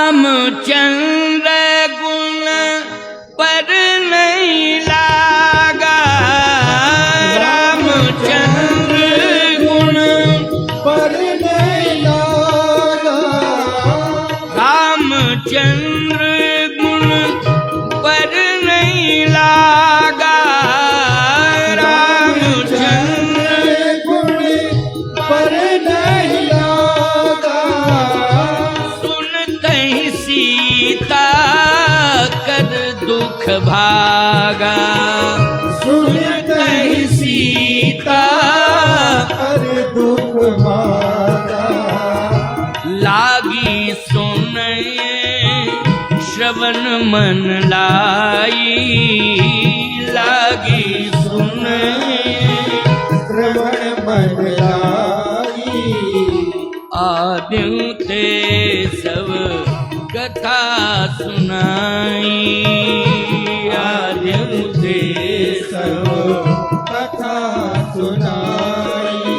रामचंद्र गुण पर नहीं लागा, रामचंद्र गुण पर नहीं लागा, रामचंद्र गुण पर नहीं लागा, रामचंद्र गुण पर नहीं लागा, सुनते ही सीता कर दुख भागा, सुनते ही सीता कर दुख भागा, लागी सुने श्रवण मन लाई, लागी सुने श्रवण मन लाई, आद्यों ते सब कथा सुनाई, आद्यों ते सब कथा सुनाई,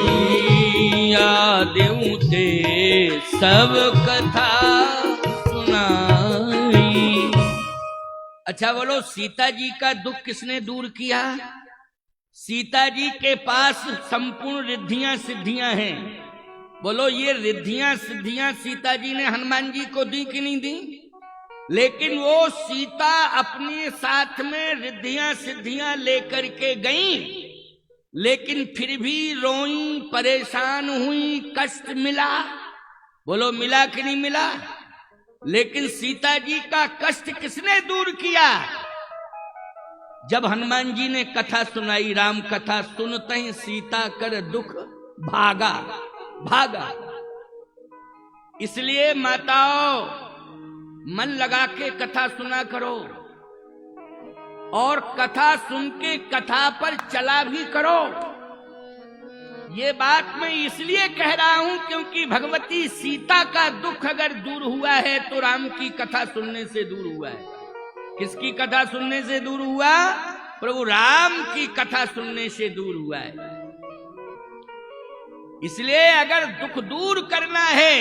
आद्यों ते सब कथा सुनाई। अच्छा बोलो, सीता जी का दुख किसने दूर किया? सीता जी के पास संपूर्ण रिद्धियां सिद्धियां हैं। बोलो, ये रिद्धियां सिद्धियां सीता जी ने हनुमान जी को दी कि नहीं दी? लेकिन वो सीता अपने साथ में रिद्धियां सिद्धियां लेकर के गई, लेकिन फिर भी रोई, परेशान हुई, कष्ट मिला। बोलो, मिला कि नहीं मिला? लेकिन सीता जी का कष्ट किसने दूर किया? जब हनुमान जी ने कथा सुनाई, राम कथा, सुनते ही सीता कर दुख भागा, भागा। इसलिए माताओं, मन लगा के कथा सुना करो, और कथा सुन के कथा पर चला भी करो। ये बात मैं इसलिए कह रहा हूं क्योंकि भगवती सीता का दुख अगर दूर हुआ है तो राम की कथा सुनने से दूर हुआ है। किसकी कथा सुनने से दूर हुआ? प्रभु राम की कथा सुनने से दूर हुआ है। इसलिए अगर दुख दूर करना है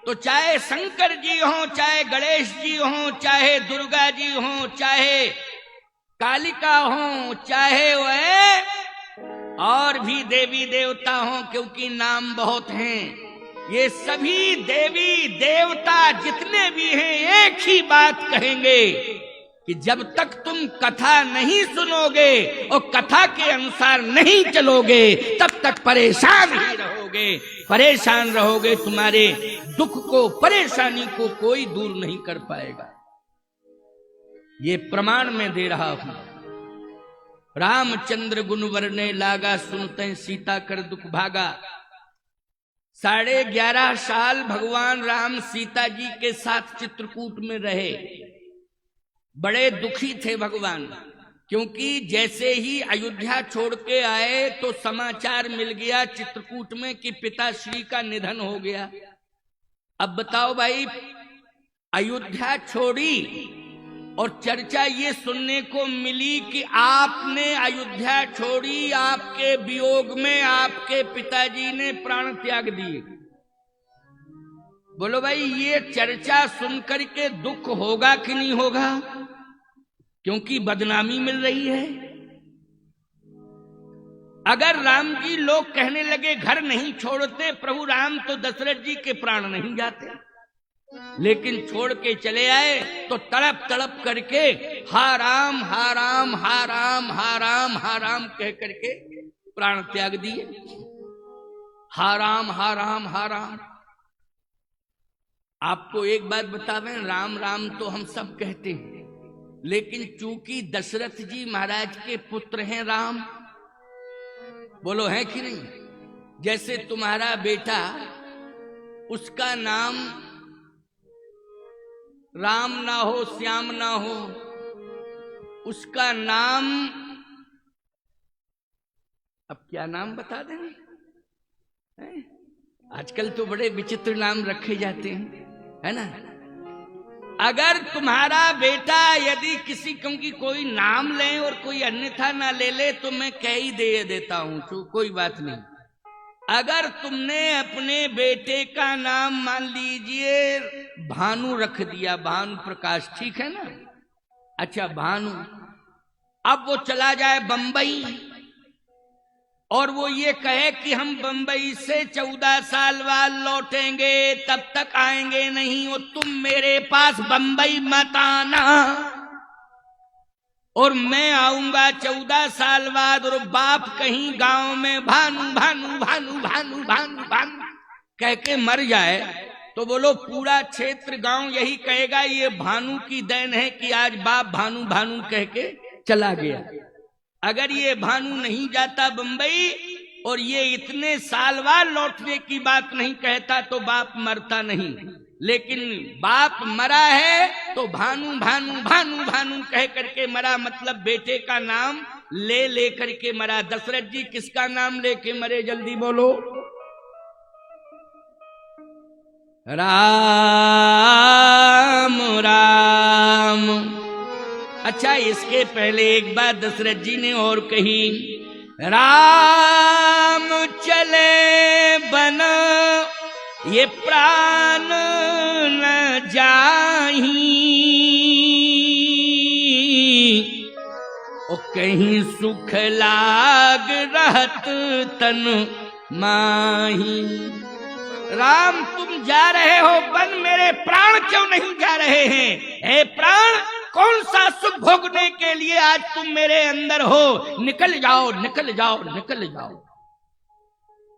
तो चाहे शंकर जी हो, चाहे गणेश जी हो, चाहे दुर्गा जी हो, चाहे कालिका हो, चाहे वह और भी देवी देवता हो, क्योंकि नाम बहुत हैं, ये सभी देवी देवता जितने भी हैं एक ही बात कहेंगे कि जब तक तुम कथा नहीं सुनोगे और कथा के अनुसार नहीं चलोगे तब तक परेशान ही रहोगे, परेशान रहोगे। तुम्हारे दुख को, परेशानी को कोई दूर नहीं कर पाएगा। ये प्रमाण मैं दे रहा हूं। रामचंद्र गुण वरने लागा, सुनते सीता कर दुख भागा। 11.5 साल भगवान राम सीता जी के साथ चित्रकूट में रहे। बड़े दुखी थे भगवान, क्योंकि जैसे ही अयोध्या छोड़ के आए तो समाचार मिल गया चित्रकूट में कि पिताश्री का निधन हो गया। अब बताओ भाई, अयोध्या छोड़ी और चर्चा ये सुनने को मिली कि आपने अयोध्या छोड़ी, आपके वियोग में आपके पिताजी ने प्राण त्याग दिए। बोलो भाई, ये चर्चा सुनकर के दुख होगा कि नहीं होगा? क्योंकि बदनामी मिल रही है। अगर राम जी लोग कहने लगे घर नहीं छोड़ते प्रभु राम तो दशरथ जी के प्राण नहीं जाते, लेकिन छोड़ के चले आए तो तड़प तड़प करके हा राम हा राम हा राम हा राम हा राम कह करके प्राण त्याग दिए। हा राम हा राम हा राम। आपको एक बात बतावें, राम राम तो हम सब कहते हैं, लेकिन चूंकि दशरथ जी महाराज के पुत्र हैं राम, बोलो है कि नहीं? जैसे तुम्हारा बेटा, उसका नाम राम ना हो, श्याम ना हो, उसका नाम, अब क्या नाम बता दें? आजकल तो बड़े विचित्र नाम रखे जाते हैं, है ना? अगर तुम्हारा बेटा यदि किसी की कोई नाम ले और कोई अन्यथा ना ले ले तो मैं कह ही देता हूं, तो कोई बात नहीं। अगर तुमने अपने बेटे का नाम मान लीजिए भानु रख दिया, भानु प्रकाश, ठीक है ना। अच्छा भानु, अब वो चला जाए बंबई और वो ये कहे कि हम बंबई से 14 साल बाद लौटेंगे, तब तक आएंगे नहीं, और तुम मेरे पास बंबई मत आना और मैं आऊंगा 14 साल बाद, और बाप कहीं गांव में भानु भानु भानु भानु भानु भानु कह के मर जाए तो बोलो पूरा क्षेत्र गांव यही कहेगा ये भानु की देन है कि आज बाप भानु भानु कह के चला गया। अगर ये भानु नहीं जाता बंबई और ये इतने साल बाद लौटने की बात नहीं कहता तो बाप मरता नहीं, लेकिन बाप मरा है तो भानु भानु भानु भानु कह करके मरा, मतलब बेटे का नाम ले करके मरा। दशरथ जी किसका नाम लेके मरे, जल्दी बोलो? राम राम। अच्छा, इसके पहले एक बात दशरथ जी ने और कही, राम चले बन ये प्राण न जाही, और कहीं सुख लाग रहत तन माही। राम तुम जा रहे हो बन, मेरे प्राण क्यों नहीं जा रहे हैं? हे प्राण, कौन सा सुख भोगने के लिए आज तुम मेरे अंदर हो? निकल जाओ निकल जाओ निकल जाओ,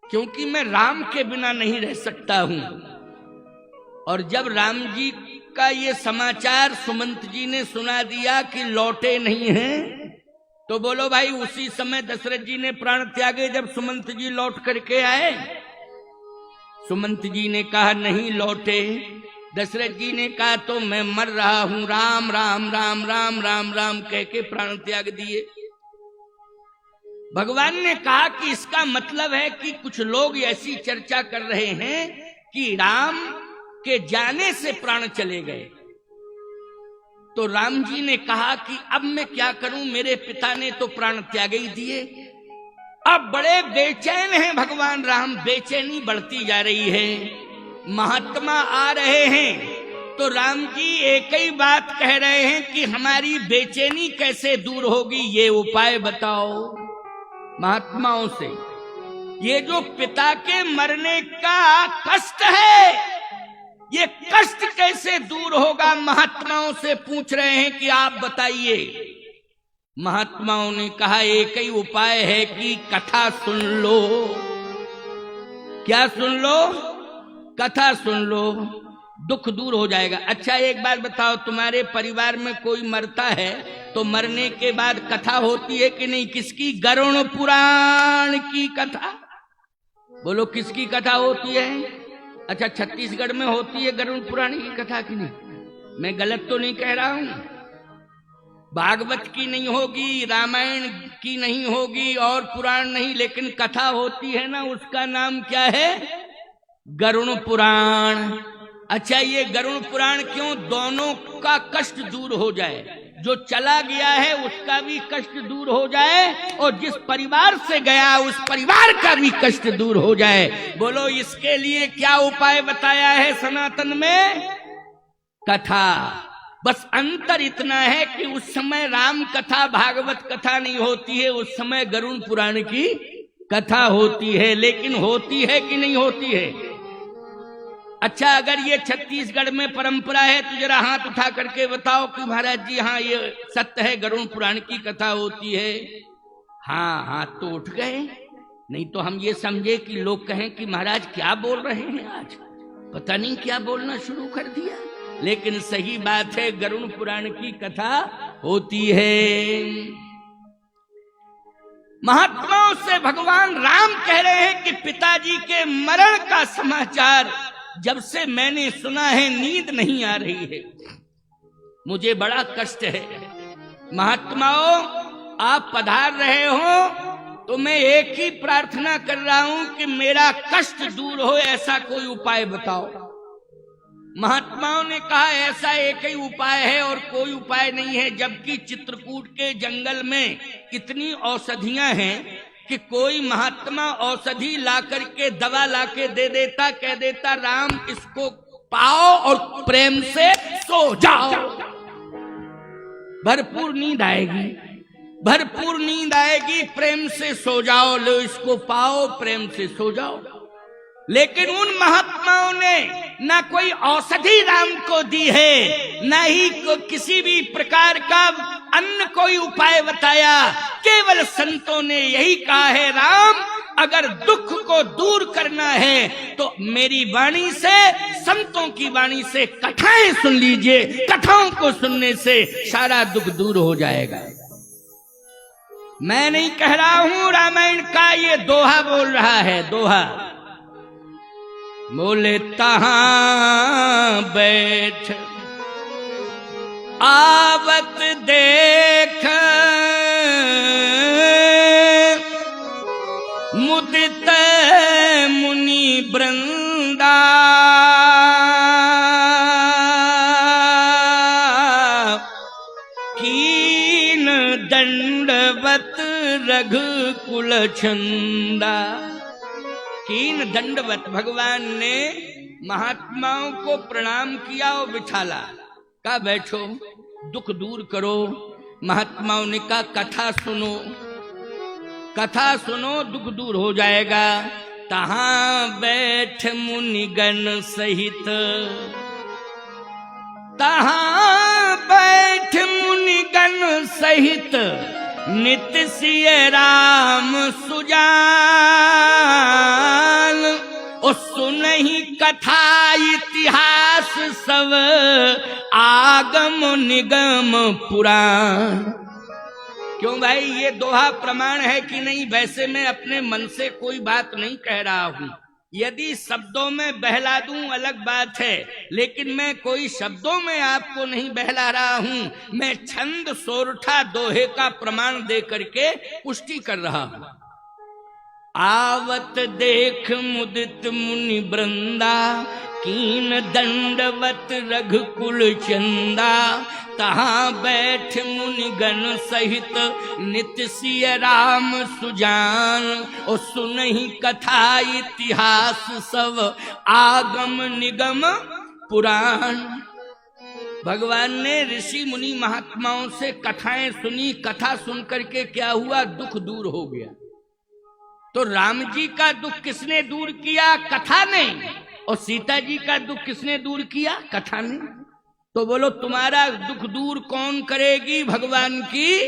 क्योंकि मैं राम के बिना नहीं रह सकता हूं। और जब राम जी का ये समाचार सुमंत जी ने सुना दिया कि लौटे नहीं हैं, तो बोलो भाई उसी समय दशरथ जी ने प्राण त्यागे जब सुमंत जी लौट करके आए। सुमंत जी ने कहा नहीं लौटे। दशरथ जी ने कहा तो मैं मर रहा हूं, राम राम राम राम राम राम कह के प्राण त्याग दिए। भगवान ने कहा कि इसका मतलब है कि कुछ लोग ऐसी चर्चा कर रहे हैं कि राम के जाने से प्राण चले गए। तो राम जी ने कहा कि अब मैं क्या करूं, मेरे पिता ने तो प्राण त्याग ही दिए। अब बड़े बेचैन हैं भगवान राम, बेचैनी बढ़ती जा रही है। महात्मा आ रहे हैं तो राम जी एक ही बात कह रहे हैं कि हमारी बेचैनी कैसे दूर होगी, ये उपाय बताओ महात्माओं से। ये जो पिता के मरने का कष्ट है, ये कष्ट कैसे दूर होगा, महात्माओं से पूछ रहे हैं कि आप बताइए। महात्माओं ने कहा एक ही उपाय है कि कथा सुन लो। क्या सुन लो? कथा सुन लो, दुख दूर हो जाएगा। अच्छा एक बात बताओ, तुम्हारे परिवार में कोई मरता है तो मरने के बाद कथा होती है कि नहीं? किसकी? गरुड़ पुराण की कथा। बोलो किसकी कथा होती है? अच्छा छत्तीसगढ़ में होती है गरुड़ पुराण की कथा कि नहीं? मैं गलत तो नहीं कह रहा हूं? भागवत की नहीं होगी, रामायण की नहीं होगी और पुराण नहीं, लेकिन कथा होती है ना, उसका नाम क्या है? गरुड़ पुराण। अच्छा ये गरुड़ पुराण क्यों? दोनों का कष्ट दूर हो जाए, जो चला गया है उसका भी कष्ट दूर हो जाए और जिस परिवार से गया उस परिवार का भी कष्ट दूर हो जाए। बोलो इसके लिए क्या उपाय बताया है सनातन में? कथा। बस अंतर इतना है कि उस समय राम कथा भागवत कथा नहीं होती है, उस समय गरुड़ पुराण की कथा होती है। लेकिन होती है कि नहीं होती है? अच्छा अगर ये छत्तीसगढ़ में परंपरा है तो जरा हाथ उठा करके बताओ कि महाराज जी हाँ ये सत्य है, गरुड़ पुराण की कथा होती है। हाँ हाथ तो उठ गए, नहीं तो हम ये समझे कि लोग कहें कि महाराज क्या बोल रहे हैं, आज पता नहीं क्या बोलना शुरू कर दिया। लेकिन सही बात है, गरुड़ पुराण की कथा होती है। महात्माओं से भगवान राम कह रहे हैं कि पिताजी के मरण का समाचार जब से मैंने सुना है नींद नहीं आ रही है, मुझे बड़ा कष्ट है। महात्माओं आप पधार रहे हो तो मैं एक ही प्रार्थना कर रहा हूं कि मेरा कष्ट दूर हो, ऐसा कोई उपाय बताओ। महात्माओं ने कहा ऐसा एक ही उपाय है और कोई उपाय नहीं है, जबकि चित्रकूट के जंगल में इतनी औषधियां हैं कि कोई महात्मा औषधि ला करके दवा लाके दे देता, कह देता राम इसको पाओ और प्रेम से सो जाओ। भरपूर नींद आएगी, भरपूर नींद आएगी, प्रेम से सो जाओ। लो इसको पाओ, प्रेम से सो जाओ। लेकिन उन महात्माओं ने ना कोई औषधि राम को दी है, ना ही किसी भी प्रकार का अन्य कोई उपाय बताया। केवल संतों ने यही कहा है, राम अगर दुख को दूर करना है तो मेरी वाणी से, संतों की वाणी से कथाएं सुन लीजिए। कथाओं को सुनने से सारा दुख दूर हो जाएगा। मैं नहीं कह रहा हूं, रामायण का ये दोहा बोल रहा है। दोहा बोले तहां बैठ आवत देख मुदित मुनि वृंदा, कीन दंडवत रघुकुल छंदा। कीन दंडवत, भगवान ने महात्माओं को प्रणाम किया और बिठाला, कहा बैठो, दुख दूर करो। महात्माओं ने कहा कथा सुनो, कथा सुनो, दुख दूर हो जाएगा। तहां बैठ मुनिगण सहित, तहां बैठ मुनिगण सहित, नित्य सिय राम सुजान। ओ सुनहि कथा इतिहास सब, आगम निगम पुराण। क्यों भाई, ये दोहा प्रमाण है कि नहीं? वैसे मैं अपने मन से कोई बात नहीं कह रहा हूं। यदि शब्दों में बहला दूं अलग बात है, लेकिन मैं कोई शब्दों में आपको नहीं बहला रहा हूं। मैं छंद सोरठा दोहे का प्रमाण दे करके पुष्टि कर रहा हूं। आवत देख मुदित मुनि वृंदा, कीन दंडवत रघुकुल चंदा। तहां बैठ मुनिगण सहित, नित्य सिय राम सुजान। ओ सुनहि कथा इतिहास सब, आगम निगम पुराण। भगवान ने ऋषि मुनि महात्माओं से कथाएं सुनी। कथा सुन करके क्या हुआ? दुख दूर हो गया। तो राम जी का दुख किसने दूर किया? कथा ने। और सीता जी का दुख किसने दूर किया? कथा ने। तो बोलो तुम्हारा दुख दूर कौन करेगी? भगवान की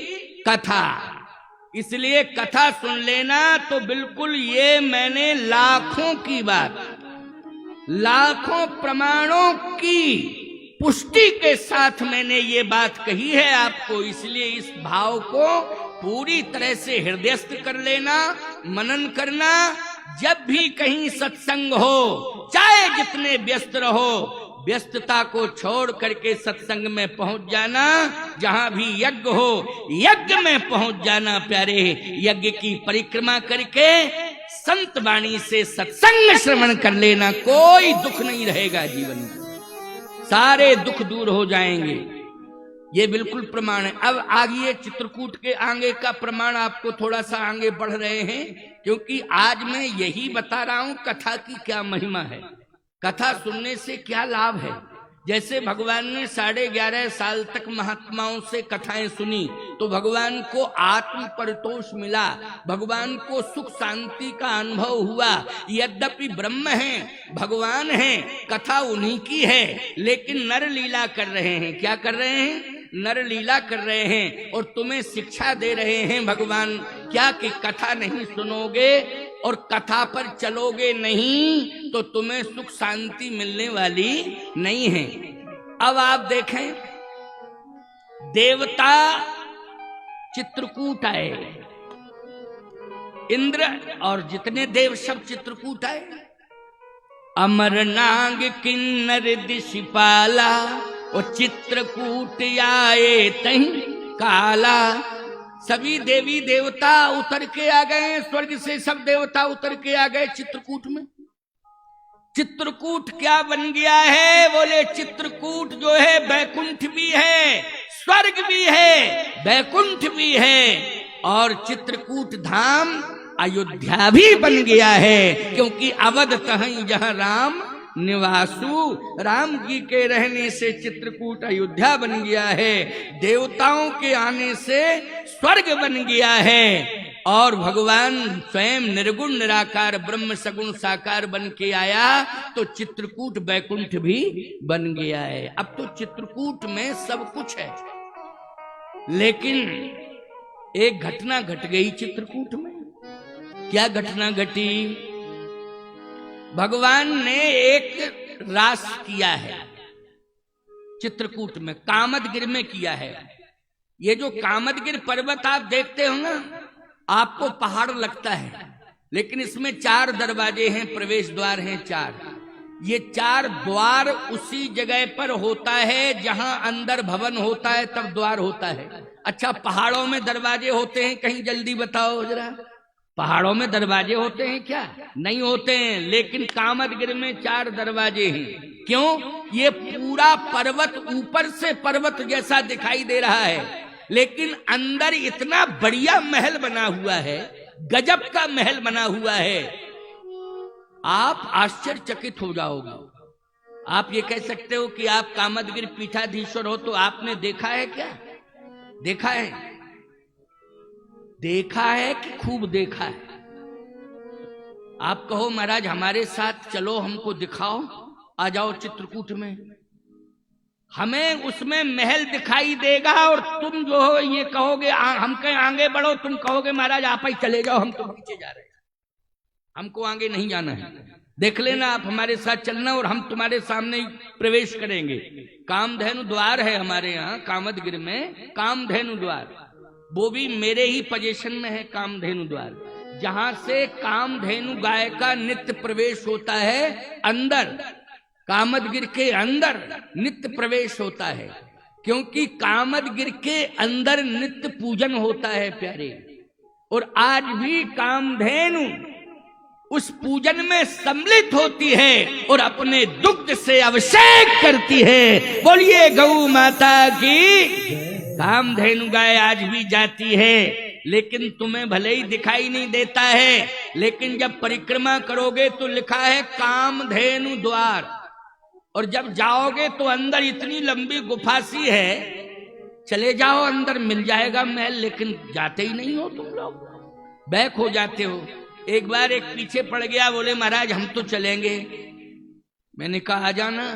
कथा। इसलिए कथा सुन लेना। तो बिल्कुल ये मैंने लाखों की बात, लाखों प्रमाणों की पुष्टि के साथ मैंने ये बात कही है आपको। इसलिए इस भाव को पूरी तरह से हृदयस्थ कर लेना, मनन करना। जब भी कहीं सत्संग हो, चाहे जितने व्यस्त रहो, व्यस्तता को छोड़ करके सत्संग में पहुंच जाना। जहां भी यज्ञ हो, यज्ञ में पहुंच जाना प्यारे। यज्ञ की परिक्रमा करके संत वाणी से सत्संग श्रवण कर लेना। कोई दुख नहीं रहेगा जीवन में, सारे दुख दूर हो जाएंगे। ये बिल्कुल प्रमाण है। अब आगे चित्रकूट के आगे का प्रमाण आपको थोड़ा सा आगे बढ़ रहे हैं, क्योंकि आज मैं यही बता रहा हूं कथा की क्या महिमा है, कथा सुनने से क्या लाभ है। जैसे भगवान ने 11.5 साल तक महात्माओं से कथाएं सुनी, तो भगवान को आत्म परितोष मिला, भगवान को सुख शांति का अनुभव हुआ। यद्यपि ब्रह्म है, भगवान है, कथा उन्हीं की है, लेकिन नर लीला कर रहे हैं। क्या कर रहे हैं? नर लीला कर रहे हैं। और तुम्हें शिक्षा दे रहे हैं भगवान, क्या कि कथा नहीं सुनोगे और कथा पर चलोगे नहीं तो तुम्हें सुख शांति मिलने वाली नहीं है। अब आप देखें, देवता चित्रकूट आए, इंद्र और जितने देव सब चित्रकूट आए। अमर नाग किन्नर दिशिपाला, और चित्रकूट आए तहीं काला। सभी देवी देवता उतर के आ गए, स्वर्ग से सब देवता उतर के आ गए चित्रकूट में। चित्रकूट क्या बन गया है? बोले चित्रकूट जो है बैकुंठ भी है, स्वर्ग भी है, बैकुंठ भी है, और चित्रकूट धाम अयोध्या भी बन गया है। क्योंकि अवध तहीं जहां राम निवासु, राम जी के रहने से चित्रकूट अयोध्या बन गया है, देवताओं के आने से स्वर्ग बन गया है, और भगवान स्वयं निर्गुण निराकार ब्रह्म सगुण साकार बन के आया तो चित्रकूट बैकुंठ भी बन गया है। अब तो चित्रकूट में सब कुछ है, लेकिन एक घटना घट गई चित्रकूट में। क्या घटना घटी? भगवान ने एक रास किया है चित्रकूट में, कामदगिर में किया है। ये जो कामदगिर पर्वत आप देखते हो ना, आपको पहाड़ लगता है, लेकिन इसमें 4 दरवाजे हैं, प्रवेश द्वार हैं 4। ये 4 द्वार उसी जगह पर होता है जहां अंदर भवन होता है, तब द्वार होता है। अच्छा, पहाड़ों में दरवाजे होते हैं कहीं? जल्दी बताओ जरा, पहाड़ों में दरवाजे होते हैं क्या? नहीं होते हैं, लेकिन कामदगिर में 4 दरवाजे हैं। क्यों? ये पूरा पर्वत ऊपर से पर्वत जैसा दिखाई दे रहा है, लेकिन अंदर इतना बढ़िया महल बना हुआ है, गजब का महल बना हुआ है, आप आश्चर्यचकित हो जाओगे। आप ये कह सकते हो कि आप कामदगिर पीठाधीश्वर हो, तो आपने देखा है क्या? देखा है? देखा है कि खूब देखा है? आप कहो महाराज हमारे साथ चलो, हमको दिखाओ, आ जाओ चित्रकूट में, हमें उसमें महल दिखाई देगा, और तुम जो हो ये कहोगे हम कहीं आगे बढ़ो, तुम कहोगे महाराज आप ही चले जाओ, हम तो पीछे जा रहे हैं, हमको आगे नहीं जाना है, देख लेना आप हमारे साथ चलना और हम तुम्हारे सामने ही प्रवेश करेंगे। कामधेनु द्वार है हमारे यहाँ कामदगिर में, कामधेनु द्वार, वो भी मेरे ही पोजीशन में है कामधेनु द्वार, जहां से कामधेनु गाय का नित्य प्रवेश होता है अंदर, कामदगिर के अंदर नित्य प्रवेश होता है, क्योंकि कामदगिर के अंदर नित्य पूजन होता है प्यारे। और आज भी कामधेनु उस पूजन में सम्मिलित होती है और अपने दुग्ध से अभिषेक करती है। बोलिए गौ माता की। कामधेनु गाय आज भी जाती है, लेकिन तुम्हें भले ही दिखाई नहीं देता है, लेकिन जब परिक्रमा करोगे तो लिखा है कामधेनु द्वार, और जब जाओगे तो अंदर इतनी लंबी गुफा सी है, चले जाओ अंदर मिल जाएगा महल, लेकिन जाते ही नहीं हो तुम लोग, बैक हो जाते हो। एक बार एक पीछे पड़ गया, बोले महाराज हम तो चलेंगे। मैंने कहा आ जाना।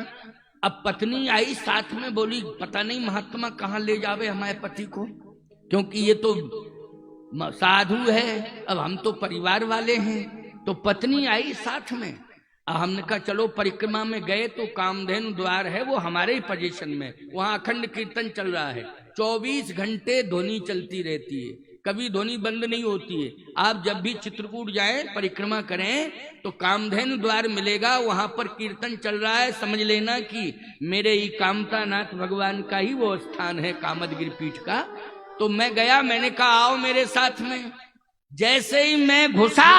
अब पत्नी आई साथ में, बोली पता नहीं महात्मा कहाँ ले जावे हमारे पति को, क्योंकि ये तो साधु है, अब हम तो परिवार वाले हैं। तो पत्नी आई साथ में, हमने कहा चलो परिक्रमा में गए तो कामधेनु द्वार है, वो हमारे ही पोजीशन में, वहां अखंड कीर्तन चल रहा है, 24 घंटे ध्वनि चलती रहती है, कभी ध्वनि बंद नहीं होती है। आप जब भी चित्रकूट जाएं परिक्रमा करें तो कामधेनु द्वार मिलेगा, वहां पर कीर्तन चल रहा है, समझ लेना कि मेरे ही कामता नाथ भगवान का ही वो स्थान है कामदगिर पीठ का। तो मैं गया, मैंने कहा आओ मेरे साथ में। जैसे ही मैं घुसा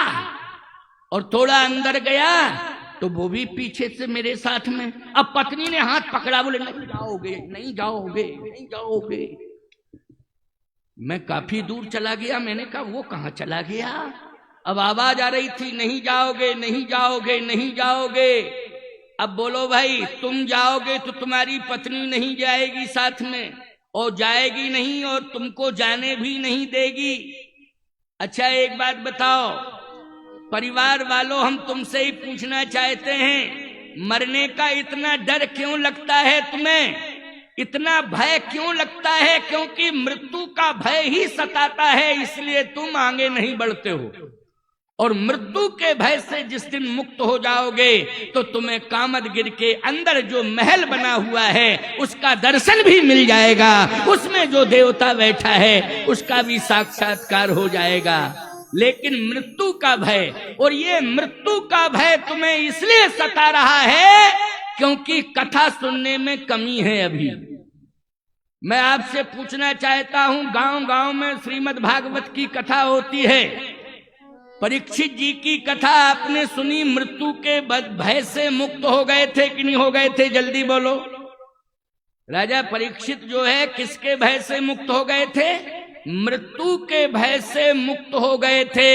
और थोड़ा अंदर गया तो वो भी पीछे से मेरे साथ में। अब पत्नी ने हाथ पकड़ा, बोले नहीं जाओगे नहीं जाओगे नहीं जाओगे। मैं काफी दूर चला गया, मैंने कहा वो कहाँ चला गया। अब आवाज आ रही थी नहीं जाओगे नहीं जाओगे नहीं जाओगे। अब बोलो भाई तुम जाओगे तो तुम्हारी पत्नी नहीं जाएगी साथ में, और जाएगी नहीं और तुमको जाने भी नहीं देगी। अच्छा एक बात बताओ परिवार वालों, हम तुमसे ही पूछना चाहते हैं, मरने का इतना डर क्यों लगता है तुम्हें, इतना भय क्यों लगता है? क्योंकि मृत्यु का भय ही सताता है, इसलिए तुम आगे नहीं बढ़ते हो। और मृत्यु के भय से जिस दिन मुक्त हो जाओगे तो तुम्हें कामदगिर के अंदर जो महल बना हुआ है उसका दर्शन भी मिल जाएगा, उसमें जो देवता बैठा है उसका भी साक्षात्कार हो जाएगा। लेकिन मृत्यु का भय, और ये मृत्यु का भय तुम्हें इसलिए सता रहा है क्योंकि कथा सुनने में कमी है। अभी मैं आपसे पूछना चाहता हूं, गांव गांव में श्रीमद् भागवत की कथा होती है, परीक्षित जी की कथा आपने सुनी, मृत्यु के भय से मुक्त हो गए थे कि नहीं हो गए थे? जल्दी बोलो। राजा परीक्षित जो है किसके भय से मुक्त हो गए थे? मृत्यु के भय से मुक्त हो गए थे।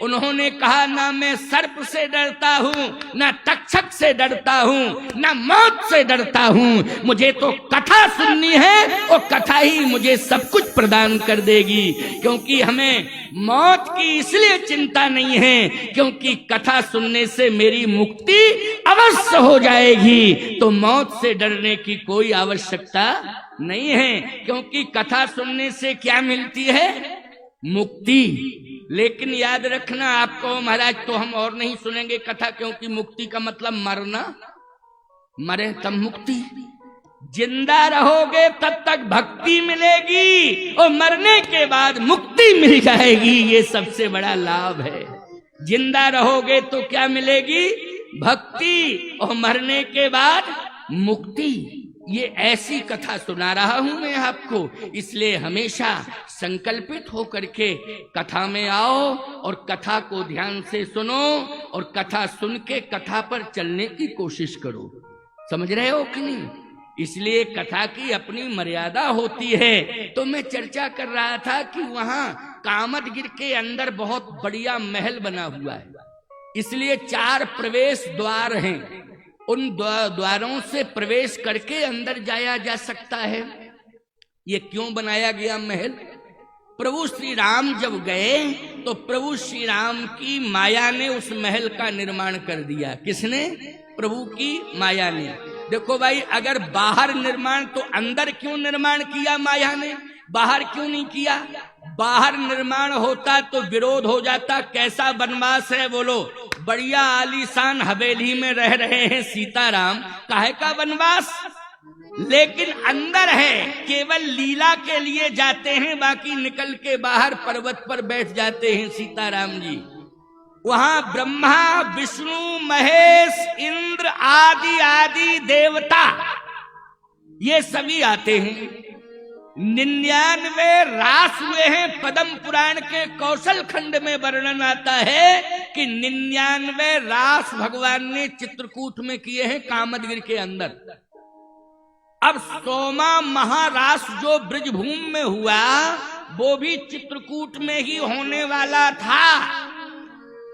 उन्होंने कहा ना मैं सर्प से डरता हूं, ना तक्षक से डरता हूं, ना मौत से डरता हूं, मुझे तो कथा सुननी है और कथा ही मुझे सब कुछ प्रदान कर देगी। क्योंकि हमें मौत की इसलिए चिंता नहीं है क्योंकि कथा सुनने से मेरी मुक्ति अवश्य हो जाएगी, तो मौत से डरने की कोई आवश्यकता नहीं है। क्योंकि कथा सुनने से क्या मिलती है? मुक्ति। लेकिन याद रखना, आपको महाराज तो हम और नहीं सुनेंगे कथा, क्योंकि मुक्ति का मतलब मरना, मरे तब मुक्ति। जिंदा रहोगे तब तक भक्ति मिलेगी और मरने के बाद मुक्ति मिल जाएगी। ये सबसे बड़ा लाभ है। जिंदा रहोगे तो क्या मिलेगी? भक्ति, और मरने के बाद मुक्ति। ये ऐसी कथा सुना रहा हूं मैं आपको, इसलिए हमेशा संकल्पित होकर के कथा में आओ और कथा को ध्यान से सुनो और कथा सुन के कथा पर चलने की कोशिश करो। समझ रहे हो कि नहीं? इसलिए कथा की अपनी मर्यादा होती है। तो मैं चर्चा कर रहा था कि वहां कामदगिर के अंदर बहुत बढ़िया महल बना हुआ है, इसलिए 4 प्रवेश द्वार हैं। उन द्वारों से प्रवेश करके अंदर जाया जा सकता है। ये क्यों बनाया गया महल? प्रभु श्री राम जब गए तो प्रभु श्री राम की माया ने उस महल का निर्माण कर दिया। किसने? प्रभु की माया ने। देखो भाई, अगर बाहर निर्माण तो अंदर क्यों निर्माण किया माया ने? बाहर क्यों नहीं किया? बाहर निर्माण होता तो विरोध हो जाता। कैसा वनवास है बोलो? बढ़िया आलीशान हवेली में रह रहे हैं सीताराम, काहे का वनवास? लेकिन अंदर है, केवल लीला के लिए जाते हैं, बाकी निकल के बाहर पर्वत पर बैठ जाते हैं सीताराम जी। वहां ब्रह्मा, विष्णु, महेश, इंद्र आदि आदि देवता ये सभी आते हैं। 99 रास हुए हैं। पद्म पुराण के कौशल खंड में वर्णन आता है कि 99 रास भगवान ने चित्रकूट में किए हैं कामदगिर के अंदर। अब 100वां महारास जो ब्रजभूमि में हुआ वो भी चित्रकूट में ही होने वाला था,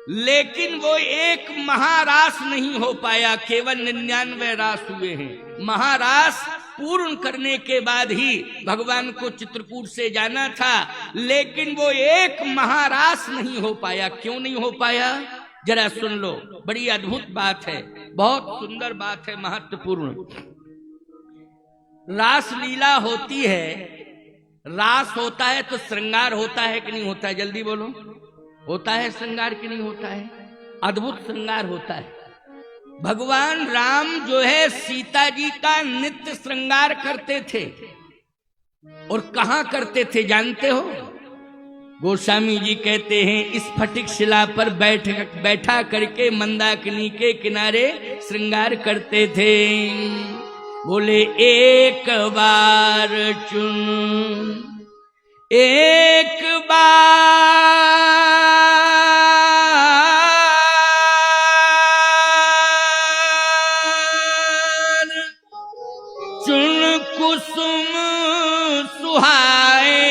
लेकिन वो एक महारास नहीं हो पाया, केवल 99 रास हुए हैं। महारास पूर्ण करने के बाद ही भगवान को चित्रकूट से जाना था, लेकिन वो एक महारास नहीं हो पाया। क्यों नहीं हो पाया? जरा सुन लो, बड़ी अद्भुत बात है, बहुत सुंदर बात है, महत्वपूर्ण। रास लीला होती है, रास होता है तो श्रृंगार होता है कि नहीं होता है? जल्दी बोलो, होता है श्रृंगार कि नहीं होता है? अद्भुत श्रृंगार होता है। भगवान राम जो है सीता जी का नित्य श्रृंगार करते थे, और कहां करते थे जानते हो? गोस्वामी जी कहते हैं स्फटिक शिला पर बैठा करके मंदाकिनी के किनारे श्रृंगार करते थे। बोले एक बार चुन, एक बार चुन कुसुम सुहाए,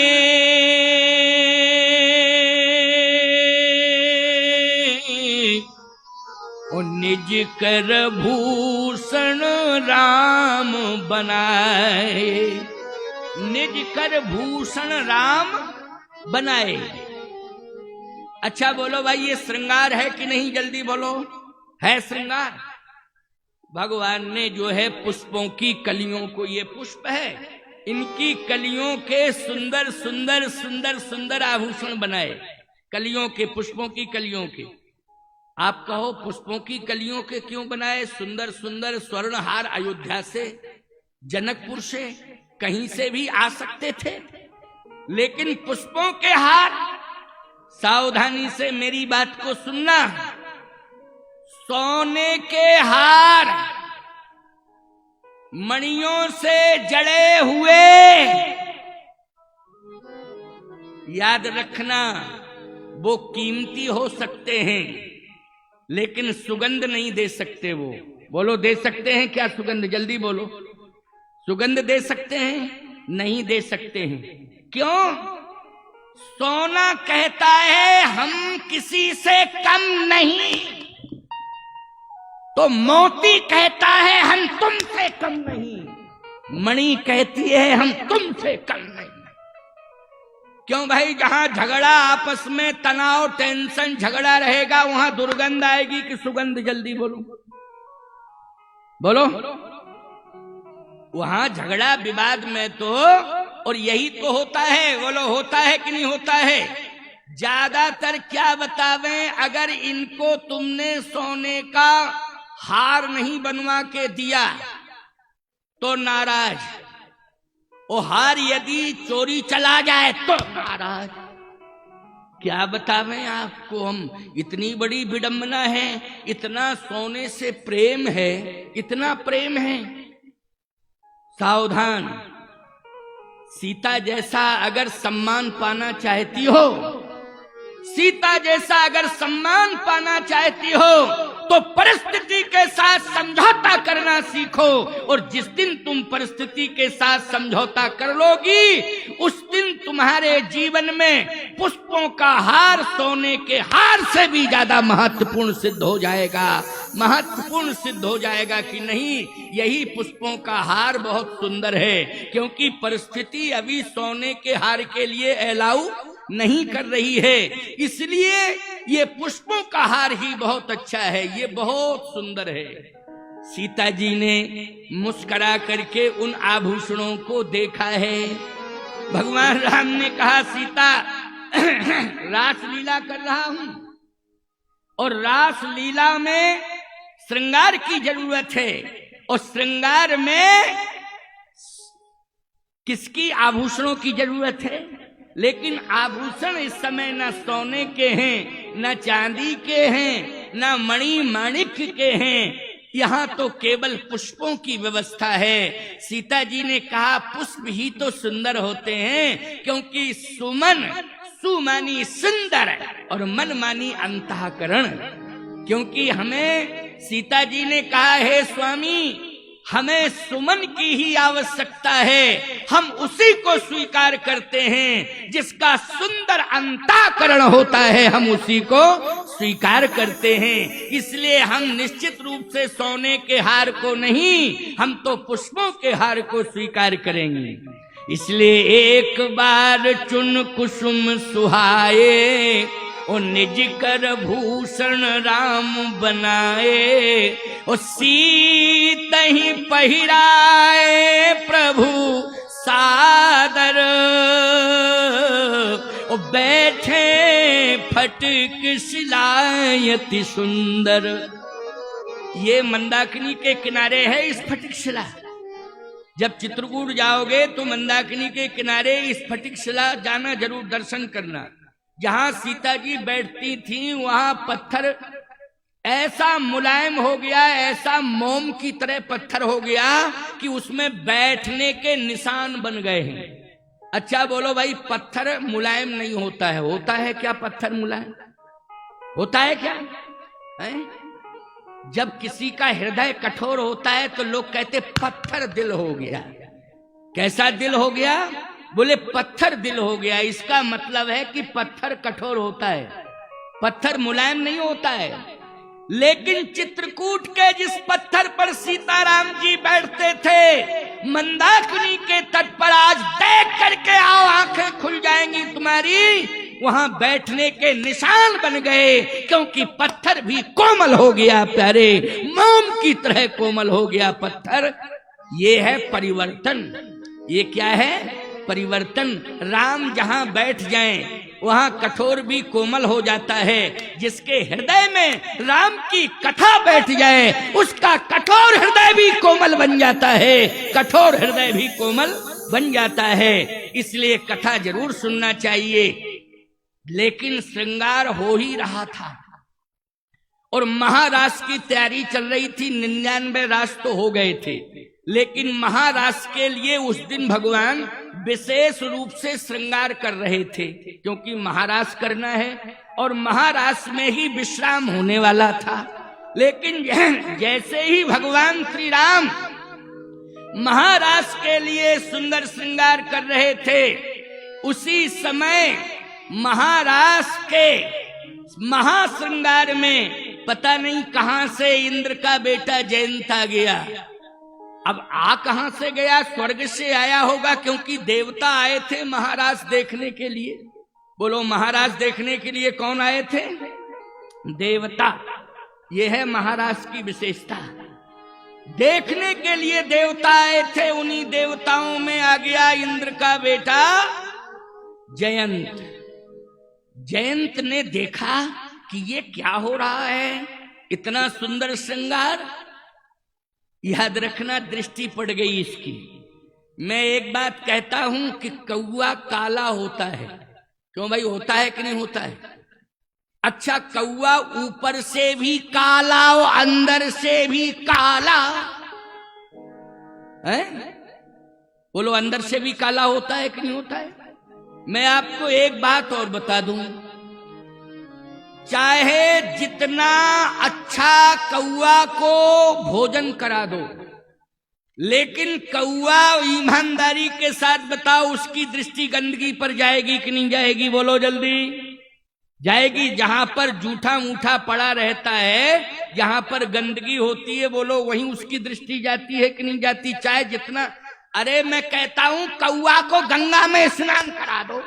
और निज कर भूषण राम बनाए। निज कर भूषण राम बनाए। अच्छा बोलो भाई, ये श्रृंगार है कि नहीं? जल्दी बोलो, है श्रृंगार। भगवान ने जो है पुष्पों की कलियों को, ये पुष्प है, इनकी कलियों के सुंदर सुंदर सुंदर सुंदर आभूषण बनाए। कलियों के, पुष्पों की कलियों के। आप कहो पुष्पों की कलियों के क्यों बनाए? सुंदर सुंदर स्वर्ण हार अयोध्या से, जनकपुर से, कहीं से भी आ सकते थे, लेकिन पुष्पों के हार। सावधानी से मेरी बात को सुनना। सोने के हार, मणियों से जड़े हुए, याद रखना, वो कीमती हो सकते हैं लेकिन सुगंध नहीं दे सकते। वो बोलो, दे सकते हैं क्या सुगंध? जल्दी बोलो, सुगंध दे सकते हैं? नहीं दे सकते हैं। क्यों? सोना कहता है हम किसी से कम नहीं, तो मोती कहता है हम तुमसे कम नहीं, मणि कहती है हम तुमसे कम नहीं। क्यों भाई? जहां झगड़ा, आपस में तनाव, टेंशन, झगड़ा रहेगा, वहां दुर्गंध आएगी कि सुगंध? जल्दी बोलो बोलो। वहां झगड़ा विवाद में तो, और यही तो होता है, बोलो होता है कि नहीं होता है? ज्यादातर क्या बतावें, अगर इनको तुमने सोने का हार नहीं बनवा के दिया तो नाराज, वो हार यदि चोरी चला जाए तो नाराज। क्या बतावें आपको हम, इतनी बड़ी विडंबना है, इतना सोने से प्रेम है, इतना प्रेम है। सावधान, सीता जैसा अगर सम्मान पाना चाहती हो, सीता जैसा अगर सम्मान पाना चाहती हो तो परिस्थिति के साथ समझौता करना सीखो, और जिस दिन तुम परिस्थिति के साथ समझौता कर लोगी, उस दिन तुम्हारे जीवन में पुष्पों का हार सोने के हार से भी ज्यादा महत्वपूर्ण सिद्ध हो जाएगा। महत्वपूर्ण सिद्ध हो जाएगा कि नहीं, यही पुष्पों का हार बहुत सुंदर है, क्योंकि परिस्थिति अभी सोने के हार के लिए अलाउ नहीं कर रही है, इसलिए ये पुष्पों का हार ही बहुत अच्छा है, ये बहुत सुंदर है। सीता जी ने मुस्कुरा करके उन आभूषणों को देखा है। भगवान राम ने कहा, सीता रासलीला कर रहा हूं, और रासलीला में श्रृंगार की जरूरत है, और श्रृंगार में किसकी? आभूषणों की जरूरत है। लेकिन आभूषण इस समय न सोने के हैं, न चांदी के हैं, न मणि माणिक्य के हैं, यहाँ तो केवल पुष्पों की व्यवस्था है। सीता जी ने कहा, पुष्प ही तो सुंदर होते हैं, क्योंकि सुमन, सुमानी सुंदर और मन मानी अंतःकरण। क्योंकि हमें सीता जी ने कहा, हे स्वामी, हमें सुमन की ही आवश्यकता है, हम उसी को स्वीकार करते हैं जिसका सुंदर अंतःकरण होता है, हम उसी को स्वीकार करते हैं। इसलिए हम निश्चित रूप से सोने के हार को नहीं, हम तो पुष्पों के हार को स्वीकार करेंगे। इसलिए एक बार चुन कुसुम सुहाए, ओ निज कर भूषण राम बनाए, ओ सीता ही पहिराए प्रभु सादर, ओ बैठे फटक शिलायति सुंदर। ये मंदाकिनी के किनारे है इस फटिक शिला। जब चित्रकूट जाओगे तो मंदाकिनी के किनारे इस फटिक शिला जाना, जरूर दर्शन करना। जहां सीता जी बैठती थी वहां पत्थर ऐसा मुलायम हो गया, ऐसा मोम की तरह पत्थर हो गया कि उसमें बैठने के निशान बन गए हैं। अच्छा बोलो भाई, पत्थर मुलायम नहीं होता है, होता है क्या? पत्थर मुलायम होता है क्या है? जब किसी का हृदय कठोर होता है तो लोग कहते पत्थर दिल हो गया। कैसा दिल हो गया? बोले पत्थर दिल हो गया। इसका मतलब है कि पत्थर कठोर होता है, पत्थर मुलायम नहीं होता है। लेकिन चित्रकूट के जिस पत्थर पर सीताराम जी बैठते थे, मंदाकिनी के तट पर, आज देख करके आओ, आंखें खुल जाएंगी तुम्हारी, वहां बैठने के निशान बन गए, क्योंकि पत्थर भी कोमल हो गया प्यारे, मोम की तरह कोमल हो गया पत्थर। ये है परिवर्तन। ये क्या है? परिवर्तन। राम जहां बैठ जाएं वहां कठोर भी कोमल हो जाता है। जिसके हृदय में राम की कथा बैठ जाए उसका कठोर हृदय भी कोमल बन जाता है, कठोर हृदय भी कोमल बन जाता है। इसलिए कथा जरूर सुनना चाहिए। लेकिन श्रृंगार हो ही रहा था और महारास की तैयारी चल रही थी। 99 रास तो हो गए थे, लेकिन महारास के लिए उस दिन भगवान विशेष रूप से श्रृंगार कर रहे थे, क्योंकि महारास करना है और महारास में ही विश्राम होने वाला था। लेकिन जैसे ही भगवान श्री राम महारास के लिए सुंदर श्रृंगार कर रहे थे, उसी समय महारास के महाश्रृंगार में पता नहीं कहां से इंद्र का बेटा जयंत आ गया। अब आ कहां से गया? स्वर्ग से आया होगा, क्योंकि देवता आए थे महाराज देखने के लिए। बोलो, महाराज देखने के लिए कौन आए थे? देवता। यह है महाराज की विशेषता। देखने के लिए देवता आए थे, उन्हीं देवताओं में आ गया इंद्र का बेटा जयंत। जयंत ने देखा कि ये क्या हो रहा है, इतना सुंदर श्रृंगार। याद रखना, दृष्टि पड़ गई इसकी। मैं एक बात कहता हूं कि कौवा काला होता है। क्यों भाई, होता है कि नहीं होता है? अच्छा, कौवा ऊपर से भी काला और अंदर से भी काला है? बोलो, अंदर से भी काला होता है कि नहीं होता है? मैं आपको एक बात और बता दूं, चाहे जितना अच्छा कौवा को भोजन करा दो, लेकिन कौवा ईमानदारी के साथ बताओ, उसकी दृष्टि गंदगी पर जाएगी कि नहीं जाएगी? बोलो जल्दी। जाएगी। जहां पर जूठा मूठा पड़ा रहता है, जहां पर गंदगी होती है, बोलो वहीं उसकी दृष्टि जाती है कि नहीं जाती? चाहे जितना, अरे मैं कहता हूं कौवा को गंगा में स्नान करा दो,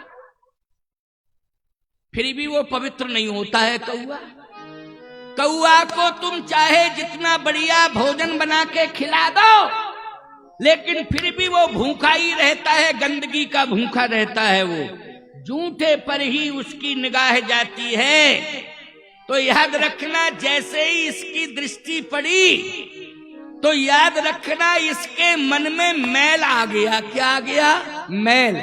फिर भी वो पवित्र नहीं होता है कौवा। कौवा को तुम चाहे जितना बढ़िया भोजन बना के खिला दो, लेकिन फिर भी वो भूखा ही रहता है, गंदगी का भूखा रहता है। वो जूठे पर ही उसकी निगाह जाती है। तो याद रखना, जैसे ही इसकी दृष्टि पड़ी तो याद रखना, इसके मन में मैल आ गया। क्या आ गया? मैल।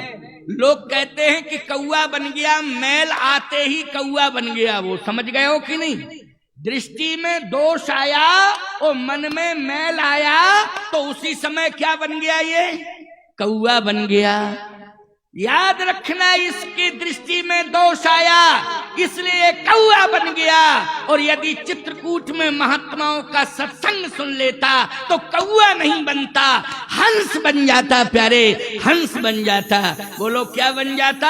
लोग कहते हैं कि कौवा बन गया, मैल आते ही कौवा बन गया। वो समझ गए हो कि नहीं? दृष्टि में दोष आया और मन में मैल आया, तो उसी समय क्या बन गया? ये कौवा बन गया। याद रखना, इसकी दृष्टि में दोष आया, इसलिए कौवा बन गया। और यदि चित्रकूट में महात्माओं का सत्संग सुन लेता तो कौवा नहीं बनता, हंस बन जाता। प्यारे, हंस बन जाता। बोलो, क्या बन जाता?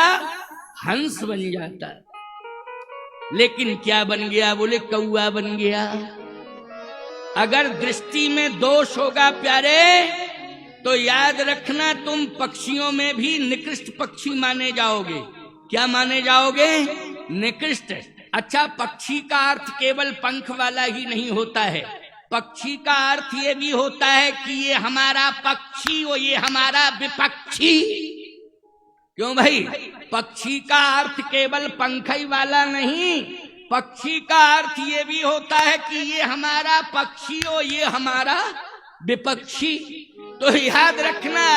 हंस बन जाता। लेकिन क्या बन गया? बोले कौवा बन गया। अगर दृष्टि में दोष होगा प्यारे, तो याद रखना, तुम पक्षियों में भी निकृष्ट पक्षी माने जाओगे। क्या माने जाओगे? निकृष्ट। अच्छा, पक्षी का अर्थ केवल पंख वाला ही नहीं होता है। पक्षी का अर्थ ये भी होता है कि ये हमारा पक्षी और ये हमारा विपक्षी। क्यों भाई? पक्षी का अर्थ केवल पंख ही वाला नहीं, पक्षी का अर्थ ये भी होता है कि ये हमारा पक्षी और ये हमारा विपक्षी। तो याद रखना।